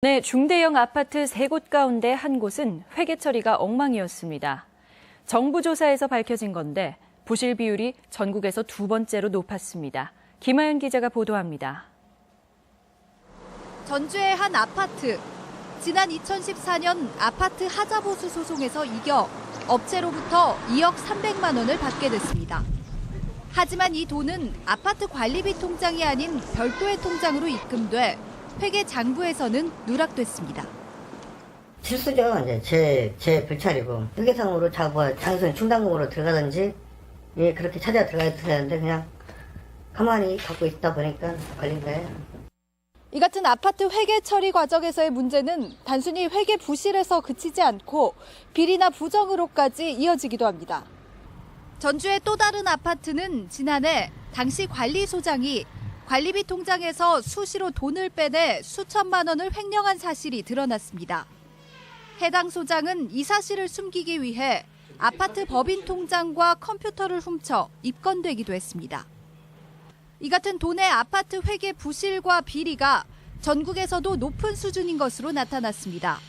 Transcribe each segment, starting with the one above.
네, 중대형 아파트 3곳 가운데 한 곳은 회계 처리가 엉망이었습니다. 정부 조사에서 밝혀진 건데 부실 비율이 전국에서 2번째로 높았습니다. 김하연 기자가 보도합니다. 전주의 한 아파트. 지난 2014년 아파트 하자보수 소송에서 이겨 업체로부터 2억 300만 원을 받게 됐습니다. 하지만 이 돈은 아파트 관리비 통장이 아닌 별도의 통장으로 입금돼 회계 장부에서는 누락됐습니다. 실수죠. 이제 제 불찰이고 회계상으로 장소는 충당금으로 들어가든지 그렇게 찾아 들어가야 되는데 그냥 가만히 갖고 있다 보니까 걸린 거예요. 이 같은 아파트 회계 처리 과정에서의 문제는 단순히 회계 부실에서 그치지 않고 비리나 부정으로까지 이어지기도 합니다. 전주의 또 다른 아파트는 지난해 당시 관리소장이 관리비 통장에서 수시로 돈을 빼내 수천만 원을 횡령한 사실이 드러났습니다. 해당 소장은 이 사실을 숨기기 위해 아파트 법인 통장과 컴퓨터를 훔쳐 입건되기도 했습니다. 이 같은 돈의 아파트 회계 부실과 비리가 전국에서도 높은 수준인 것으로 나타났습니다.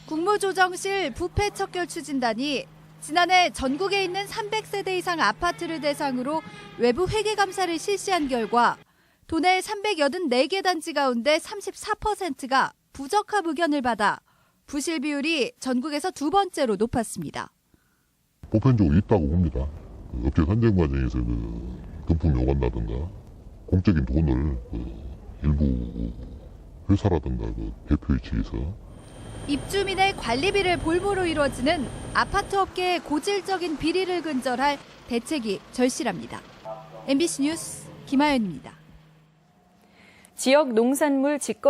국무조정실 부패척결추진단이 지난해 전국에 있는 300세대 이상 아파트를 대상으로 외부 회계 감사를 실시한 결과 도내 384개 단지 가운데 34%가 부적합 의견을 받아 부실 비율이 전국에서 2번째로 높았습니다. 보편적으로 있다고 봅니다. 업체 선정 과정에서 금품 요구한다든가 공적인 돈을 일부 회사라든가 대표에 취해서 입주민의 관리비를 볼모로 이루어지는 아파트 업계의 고질적인 비리를 근절할 대책이 절실합니다. MBC 뉴스 김하연입니다. 지역 농산물 직거